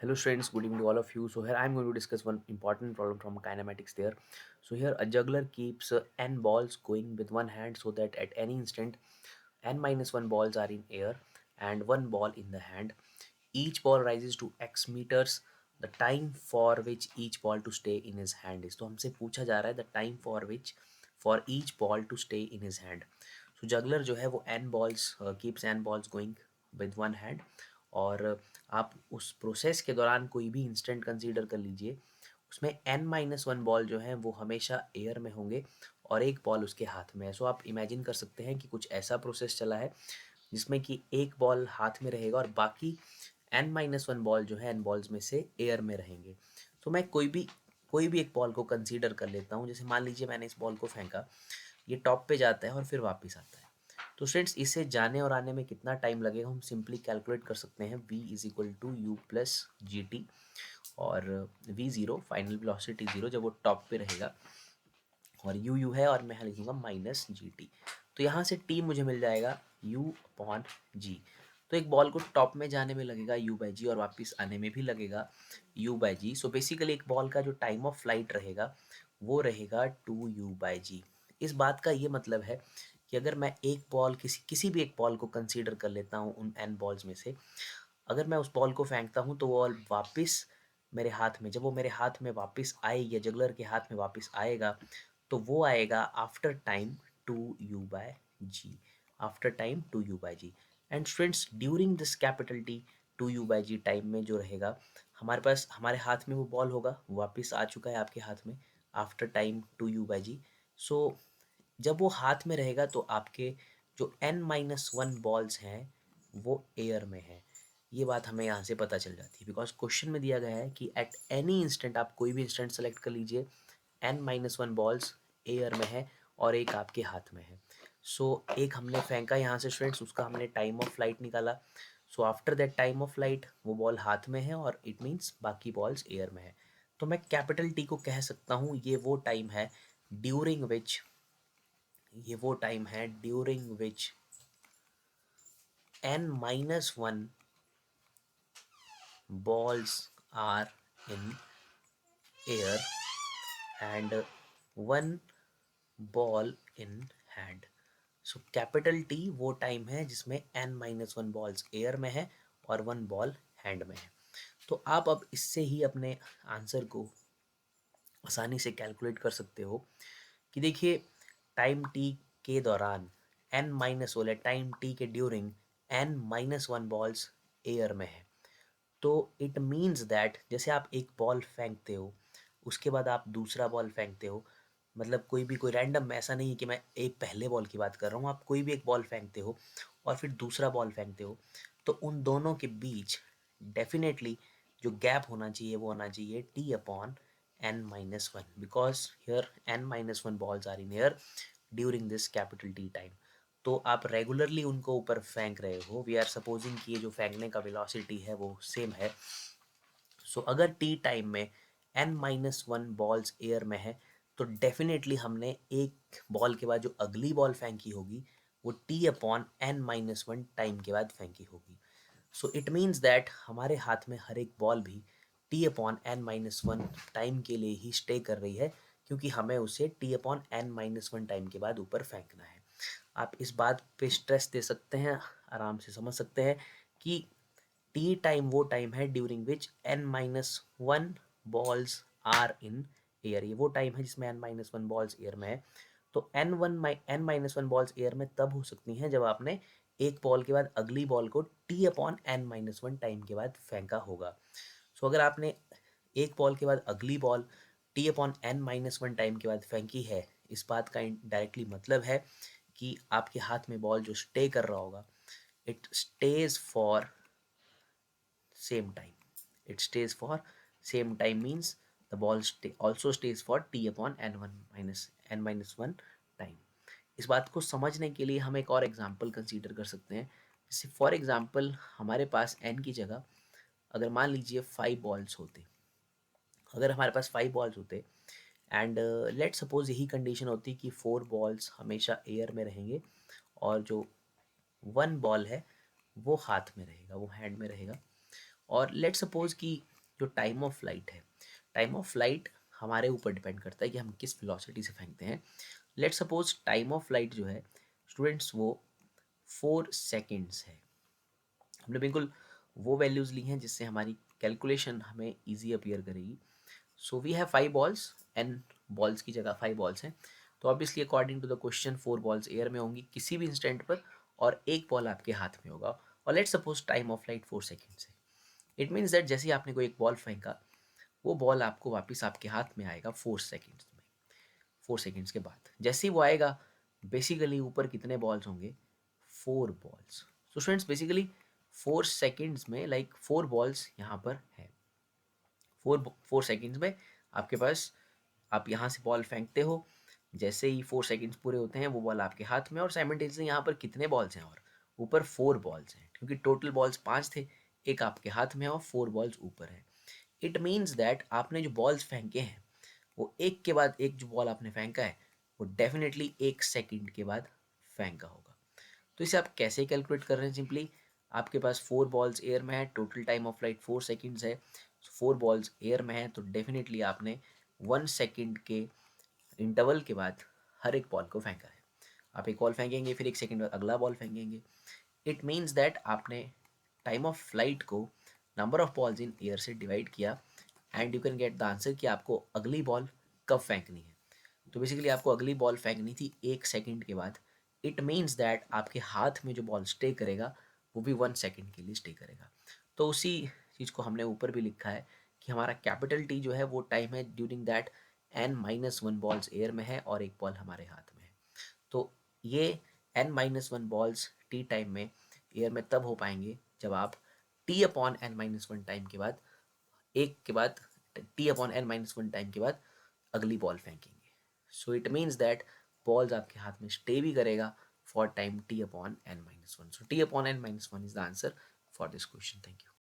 Hello students, good evening to all of you. So here I am going to discuss one important problem from kinematics there. So here a juggler keeps n balls going with one hand so that at any instant n minus 1 balls are in air and one ball in the hand. Each ball rises to x meters. The time for which each ball to stay in his hand is. तो हमसे पूछा जा रहा है the time for each ball to stay in his hand. So juggler जो है वो n balls keeps n balls going with one hand और आप उस प्रोसेस के दौरान कोई भी इंस्टेंट कंसीडर कर लीजिए, उसमें n माइनस वन बॉल जो है वो हमेशा एयर में होंगे और एक बॉल उसके हाथ में है। सो आप इमेजिन कर सकते हैं कि कुछ ऐसा प्रोसेस चला है जिसमें कि एक बॉल हाथ में रहेगा और बाकी n माइनस वन बॉल जो है n बॉल्स में से एयर में रहेंगे। तो मैं कोई भी एक बॉल को कंसीडर कर लेता हूँ। जैसे मान लीजिए मैंने इस बॉल को फेंका, ये टॉप पे जाता है और फिर वापस आता है। तो स्टूडेंट्स इसे जाने और आने में कितना टाइम लगेगा हम सिंपली कैलकुलेट कर सकते हैं। v is equal to u plus g t और v zero final velocity zero जब वो टॉप पे रहेगा और यू है और मैं यहाँ लिखूँगा माइनस जी टी। तो यहाँ से टी मुझे मिल जाएगा u अपॉन जी। तो एक बॉल को टॉप में जाने में लगेगा u बाई जी और वापस आने में भी लगेगा u by g. So basically एक बॉल का जो टाइम ऑफ फ्लाइट रहेगा वो रहेगा 2u/g। इस बात का ये मतलब है कि अगर मैं एक बॉल किसी भी एक बॉल को कंसीडर कर लेता हूँ उन n बॉल्स में से, अगर मैं उस बॉल को फेंकता हूँ तो वो बॉल वापस मेरे हाथ में, जब वो मेरे हाथ में वापस आएगी या जगलर के हाथ में वापस आएगा तो वो आएगा after time 2u/g, after time 2u/g। And students during this capital T 2u/g time में जो रहेगा हमारे पास, हमारे हाथ में वो बॉल होगा, वो वापस आ चुका है आपके हाथ में आफ्टर टाइम 2u/g। सो जब वो हाथ में रहेगा तो आपके जो n माइनस वन बॉल्स हैं वो एयर में है। ये बात हमें यहाँ से पता चल जाती है बिकॉज क्वेश्चन में दिया गया है कि एट एनी इंस्टेंट, आप कोई भी इंस्टेंट सेलेक्ट कर लीजिए, n minus one balls air में है और एक आपके हाथ में है। सो एक हमने फेंका यहाँ से स्टूडेंट्स, उसका हमने टाइम ऑफ फ्लाइट निकाला। So after that time of flight वो बॉल हाथ में है और इट मीन्स बाकी बॉल्स एयर में है। तो मैं कैपिटल टी को कह सकता हूँ ये वो टाइम है ड्यूरिंग विच, ये वो टाइम है during which n minus one balls are in air and one ball in hand। So capital T वो टाइम है जिसमें n minus one balls air में है और वन बॉल हैंड में है। तो आप अब इससे ही अपने आंसर को आसानी से कैलकुलेट कर सकते हो कि देखिए टाइम टी के दौरान n माइनस वाले टाइम टी के during n minus one balls air में है। तो इट मीन्स दैट जैसे आप एक बॉल फेंकते हो उसके बाद आप दूसरा बॉल फेंकते हो, मतलब कोई रैंडम, ऐसा नहीं है कि मैं एक पहले बॉल की बात कर रहा हूँ, आप कोई भी एक बॉल फेंकते हो और फिर दूसरा बॉल फेंकते हो तो उन दोनों के बीच डेफिनेटली जो गैप होना चाहिए वो होना चाहिए t upon n minus one because here n minus one balls are in air during this capital T time. तो आप रेगुलरली उनको ऊपर फेंक रहे हो, वी आर सपोजिंग कि ये जो फेंकने का वेलोसिटी है वो सेम है। सो अगर टी टाइम में n minus one balls air में है तो डेफिनेटली हमने एक बॉल के बाद जो अगली बॉल फेंकी होगी वो t upon n minus one time के बाद फेंकी होगी। सो इट मीन्स दैट हमारे हाथ में हर एक बॉल भी t upon n minus one time के लिए ही स्टे कर रही है क्योंकि हमें उसे t upon n minus one time के बाद ऊपर फेंकना है। आप इस बात पे स्ट्रेस दे सकते हैं, आराम से समझ सकते हैं कि टी टाइम वो टाइम है during which n minus one balls are in air. ये वो टाइम है जिसमें n minus one balls air में है। तो n minus one balls air में तब हो सकती हैं जब आपने एक बॉल के बाद अगली बॉल को t upon n minus one time के बाद फेंका होगा। सो अगर आपने एक बॉल के बाद अगली ball t upon n minus one time के बाद फेंकी है, इस बात का डायरेक्टली मतलब है कि आपके हाथ में बॉल जो स्टे कर रहा होगा it stage for same time, it stays for same time means the ball also stays for t upon n minus 1 time. इस बात को समझने के लिए हम एक और एग्जांपल कंसीडर कर सकते हैं। जैसे फॉर एग्जांपल हमारे पास n की जगह अगर मान लीजिए 5 बॉल्स होते, अगर हमारे पास 5 बॉल्स होते एंड लेट सपोज यही कंडीशन होती कि 4 बॉल्स हमेशा एयर में रहेंगे और जो वन बॉल है वो हाथ में रहेगा, वो हैंड में रहेगा। और लेट सपोज कि जो टाइम ऑफ फ्लाइट है, टाइम ऑफ फ्लाइट हमारे ऊपर डिपेंड करता है कि हम किस वेलोसिटी से फेंकते हैं। Let suppose time of flight जो है स्टूडेंट्स वो 4 सेकेंड्स है। हमने बिल्कुल वो वैल्यूज़ ली हैं जिससे हमारी कैलकुलेशन हमें ईजी अपीयर करेगी। So we have 5 balls, n balls की जगह 5 बॉल्स हैं, तो obviously according to the question 4 balls air में होंगी किसी भी इंस्टेंट पर और एक बॉल आपके हाथ में होगा। और let suppose time of flight 4 seconds है। इट मीन्स दैट जैसे ही आपने कोई एक बॉल फेंका, वो बॉल आपको वापस आपके हाथ में आएगा 4 सेकेंड्स में। 4 सेकेंड्स के बाद जैसे ही वो आएगा, बेसिकली ऊपर कितने बॉल्स होंगे? 4 बॉल्स। तो स्टूडेंट्स बेसिकली 4 सेकेंड्स में लाइक 4 बॉल्स यहाँ पर है। 4 सेकेंड्स में आपके पास, आप यहाँ से बॉल फेंकते हो, जैसे ही 4 सेकेंड्स पूरे होते हैं वो बॉल आपके हाथ में, और साइमल्टेनियसली यहाँ पर कितने बॉल्स हैं? और ऊपर 4 बॉल्स हैं, क्योंकि टोटल बॉल्स 5 थे, एक आपके हाथ में है और 4 बॉल्स ऊपर है। इट मीन्स दैट आपने जो बॉल्स फेंके हैं वो एक के बाद एक जो बॉल आपने फेंका है वो डेफिनेटली 1 सेकेंड के बाद फेंका होगा। तो इसे आप कैसे कैलकुलेट कर रहे हैं? सिंपली आपके पास 4 बॉल्स एयर में है, total time of flight 4 seconds है, 4 बॉल्स एयर में है, तो डेफिनेटली आपने 1 सेकेंड के इंटरवल के बाद हर एक बॉल को फेंका है। आप एक बॉल फेंकेंगे, फिर 1 सेकेंड बाद अगला बॉल फेंकेंगे। इट मीन्स दैट आपने टाइम ऑफ फ्लाइट को number of balls in air से डिवाइड किया, and you can get the answer कि आपको अगली बॉल कब फेंकनी है। तो बेसिकली आपको अगली बॉल फेंकनी थी 1 सेकेंड के बाद। इट मीन्स दैट आपके हाथ में जो बॉल स्टे करेगा वो भी 1 सेकेंड के लिए स्टे करेगा। तो उसी चीज़ को हमने ऊपर भी लिखा है कि हमारा कैपिटल टी जो है वो टाइम है during that n-1 balls air में है और एक बॉल हमारे हाथ में है। तो ये n-1 बॉल्स टी टाइम में एयर में तब हो पाएंगे जब आप t/n-1 टाइम के बाद, एक के बाद t/n-1 टाइम के बाद अगली बॉल फेंकेंगे। So it means that balls आपके हाथ में स्टे भी करेगा for time t/n-1। So t/n-1 is the answer for this question. Thank you.